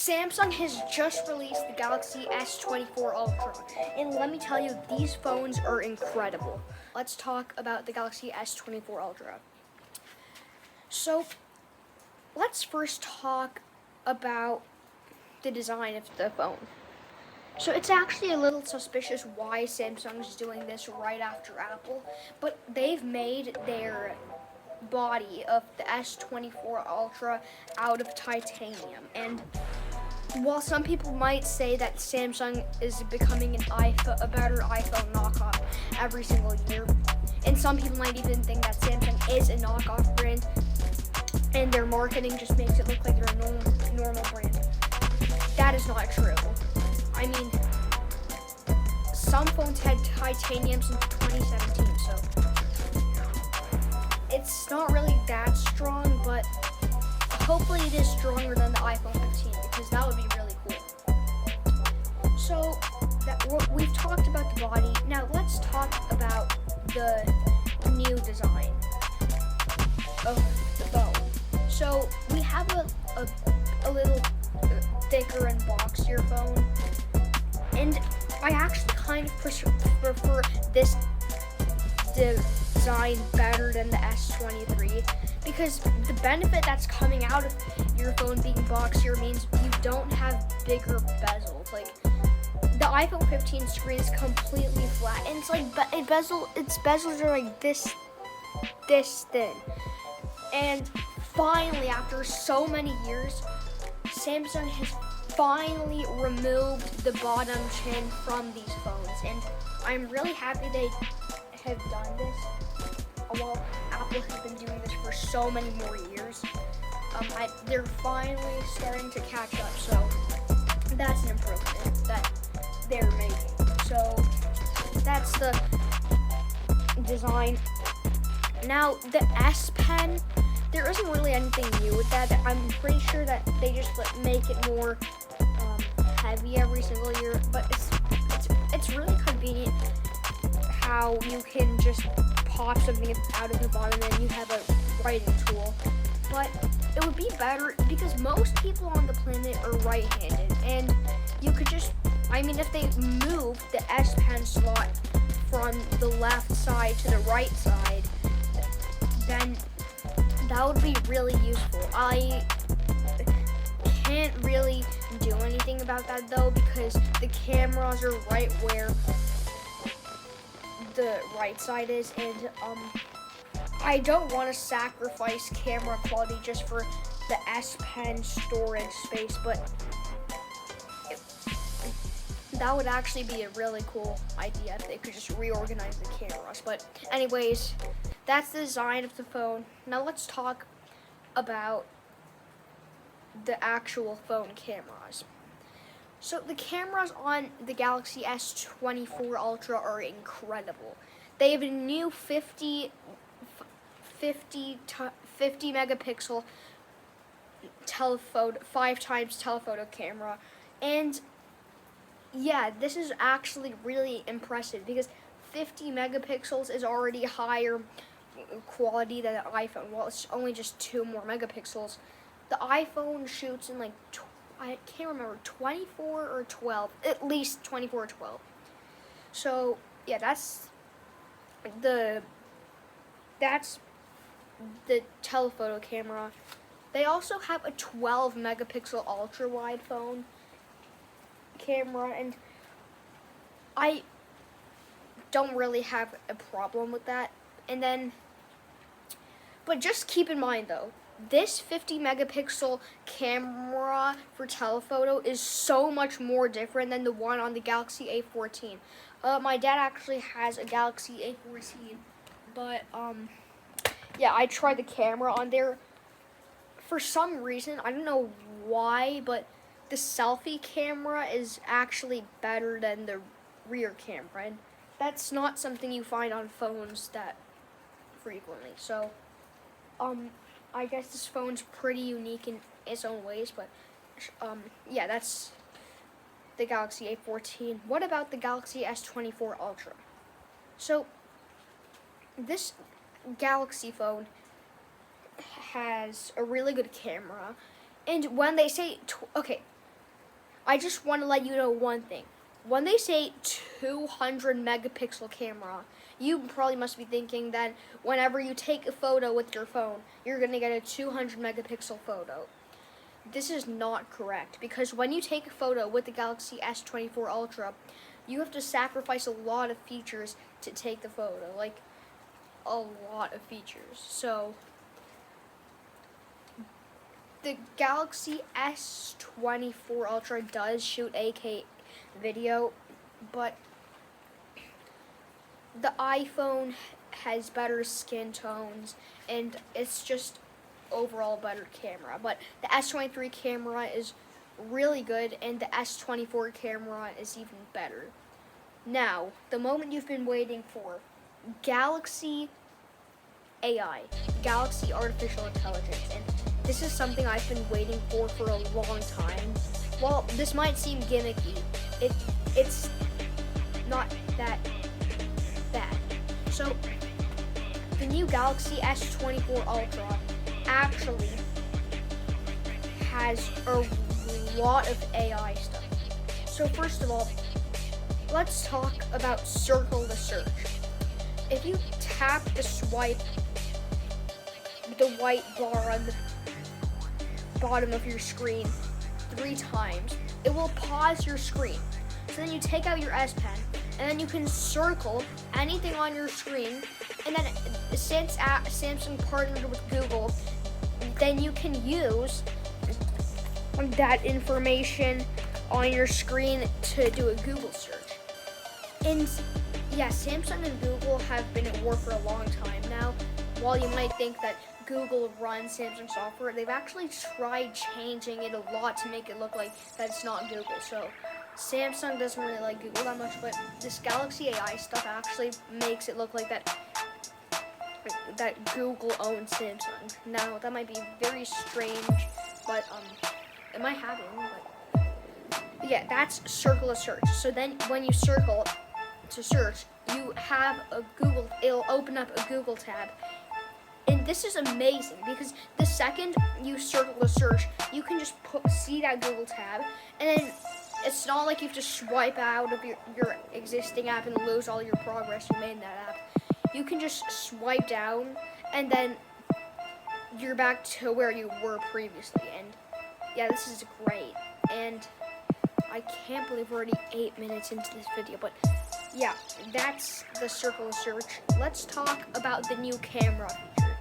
Samsung has just released the Galaxy S24 Ultra, and let me tell you, these phones are incredible. Let's talk about the Galaxy S24 Ultra. So, let's first talk about the design of the phone. So it's actually a little suspicious why Samsung is doing this right after Apple, but they've made their body of the S24 Ultra out of titanium, and while some people might say that Samsung is becoming a better iPhone knockoff every single year, and some people might even think that Samsung is a knockoff brand, and their marketing just makes it look like they're a normal brand, that is not true. I mean, some phones had titanium since 2017, so it's not really that strong, but hopefully it is stronger than the iPhone 15 because that would be really cool. So we've talked about the body. Now let's talk about the new design of the phone. So we have a little thicker and boxier phone, and I actually kind of prefer this design better than the S23 because the benefit that's coming out of your phone being boxier means you don't have bigger bezels. Like the iPhone 15 screen is completely flat, and it's like its bezels are like this thin. And finally, after so many years, Samsung has finally removed the bottom chin from these phones, and I'm really happy they have done this. Well, Apple has been doing this for so many more years. They're finally starting to catch up, so that's an improvement that they're making. So that's the design. Now, the S Pen, there isn't really anything new with that. I'm pretty sure that they just make it more heavy every single year, but it's really convenient how you can just pop something out of the bottom and you have a writing tool. But it would be better because most people on the planet are right-handed, and you could just, if they move the S Pen slot from the left side to the right side, then that would be really useful. I can't really do anything about that though because the cameras are right where the right side is, and I don't want to sacrifice camera quality just for the S Pen storage space, but that would actually be a really cool idea if they could just reorganize the cameras. But anyways, that's the design of the phone. Now let's talk about the actual phone cameras. So the cameras on the Galaxy S24 Ultra are incredible. They have a new 50 megapixel telephoto, 5x telephoto camera, and yeah, this is actually really impressive because 50 megapixels is already higher quality than the iPhone. Well, it's only just 2 more megapixels. The iPhone shoots in like I can't remember, 24 or 12, at least 24 or 12. So yeah, that's the telephoto camera. They also have a 12 megapixel ultra wide phone camera, and I don't really have a problem with that. And then, but just keep in mind though, this 50 megapixel camera for telephoto is so much more different than the one on the Galaxy A14. My dad actually has a Galaxy A14, but yeah, I tried the camera on there. For some reason, I don't know why, but the selfie camera is actually better than the rear camera, and that's not something you find on phones that frequently. So, I guess this phone's pretty unique in its own ways, but yeah, that's the Galaxy A14. What about the Galaxy S24 Ultra? So, this Galaxy phone has a really good camera, and when they say, okay, I just want to let you know one thing. When they say 200 megapixel camera, you probably must be thinking that whenever you take a photo with your phone, you're going to get a 200 megapixel photo. This is not correct, because when you take a photo with the Galaxy S24 Ultra, you have to sacrifice a lot of features to take the photo, like a lot of features. So the Galaxy S24 Ultra does shoot 8K video, but the iPhone has better skin tones, and it's just overall better camera. But the S23 camera is really good, and the S24 camera is even better. Now, the moment you've been waiting for, Galaxy AI, Galaxy Artificial Intelligence, and this is something I've been waiting for a long time. Well, this might seem gimmicky, it's not that bad. So, the new Galaxy S24 Ultra actually has a lot of AI stuff. So first of all, let's talk about circle the search. If you tap the swipe, the white bar on the bottom of your screen 3 times, it will pause your screen. So then you take out your S Pen, and then you can circle anything on your screen, and then since Samsung partnered with Google, then you can use that information on your screen to do a Google search. And yeah, Samsung and Google have been at war for a long time now. While you might think that Google runs Samsung software, they've actually tried changing it a lot to make it look like that it's not Google. So Samsung doesn't really like Google that much, but this Galaxy AI stuff actually makes it look like that Google owns Samsung. Now, that might be very strange, but it might happen. But yeah, that's circle a search. So then when you circle to search, you have a Google, it'll open up a Google tab. And this is amazing, because the second you circle the search, you can just see that Google tab, and then it's not like you have to swipe out of your existing app and lose all your progress you made in that app. You can just swipe down, and then you're back to where you were previously. And yeah, this is great. And I can't believe we're already 8 minutes into this video, but yeah, that's the circle search. Let's talk about the new camera feature.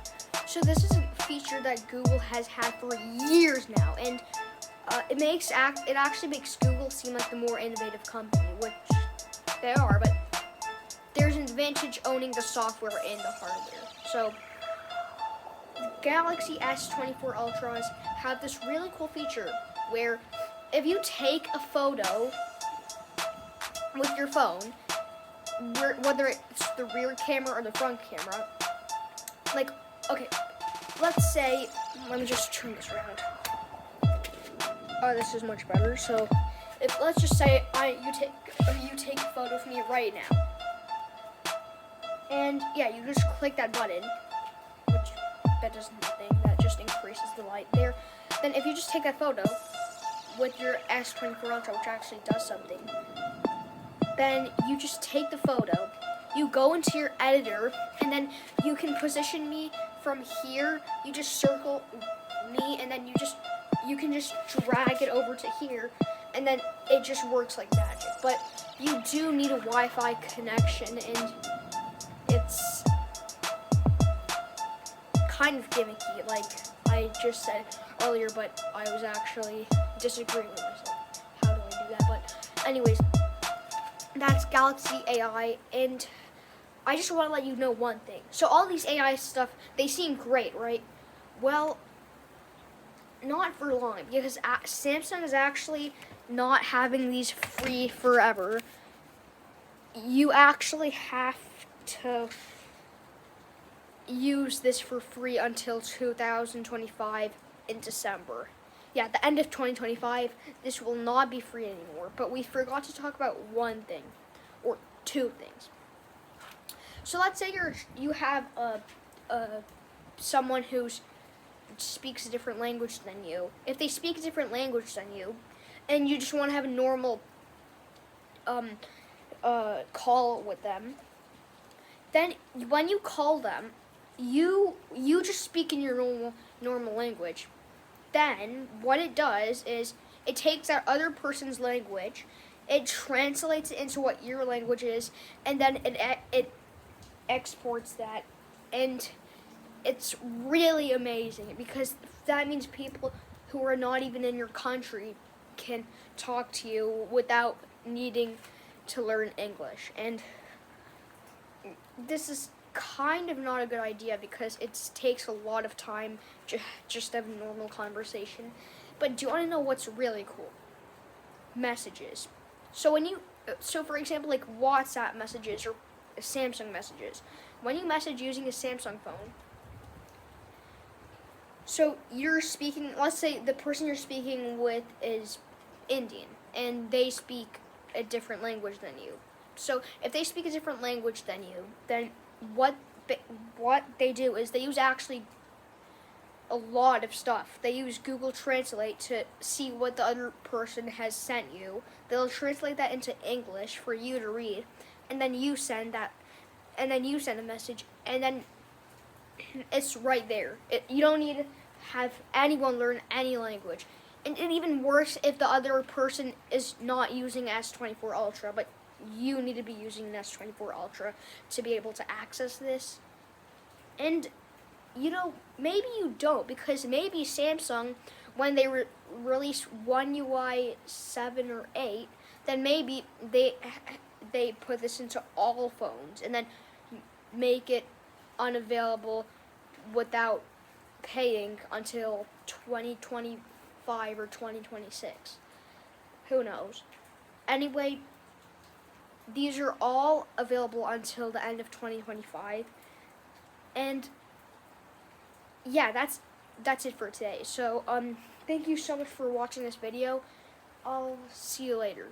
So this is a feature that Google has had for years now, and it actually makes Google seem like the more innovative company, which they are, but there's an advantage owning the software and the hardware. So Galaxy S24 Ultras have this really cool feature where if you take a photo with your phone, whether it's the rear camera or the front camera, like, okay, let's say, let me just turn this around. Oh, this is much better. So, let's just say you take a photo of me right now, and yeah, you just click that button, which that does nothing. That just increases the light there. Then, if you just take that photo with your S24 Ultra, which actually does something, then you just take the photo. You go into your editor, and then you can position me from here. You just circle me, and then you can just drag it over to here, and then it just works like magic. But you do need a Wi-Fi connection, and it's kind of gimmicky, like I just said earlier, but I was actually disagreeing with myself. How do I do that? But anyways, that's Galaxy AI, and I just want to let you know one thing. So all these AI stuff, they seem great, right? Well, not for long, because Samsung is actually not having these free forever. You actually have to use this for free until 2025 in December. Yeah, at the end of 2025, this will not be free anymore. But we forgot to talk about one thing, or two things. So let's say you have someone who speaks a different language than you. If they speak a different language than you, and you just want to have a normal call with them, then when you call them, you just speak in your normal language. Then what it does is it takes that other person's language, it translates it into what your language is, and then it exports that, and it's really amazing because that means people who are not even in your country can talk to you without needing to learn English. And this is kind of not a good idea because it takes a lot of time just to have a normal conversation. But do you want to know what's really cool? Messages. So for example, like WhatsApp messages or Samsung messages, when you message using a Samsung phone, so you're speaking, let's say the person you're speaking with is Indian and they speak a different language than you. So if they speak a different language than you, then what they do is they use actually a lot of stuff. They use Google Translate to see what the other person has sent you. They'll translate that into English for you to read, and then you send that, and then you send a message, and then it's right there. You don't need to have anyone learn any language. And even worse if the other person is not using S24 Ultra, but you need to be using an S24 Ultra to be able to access this. And maybe you don't, because maybe Samsung, when they release One UI 7 or 8, then maybe they put this into all phones and then make it unavailable without paying until 2025 or 2026. Who knows? Anyway, these are all available until the end of 2025. And yeah, that's it for today. So thank you so much for watching this video. I'll see you later.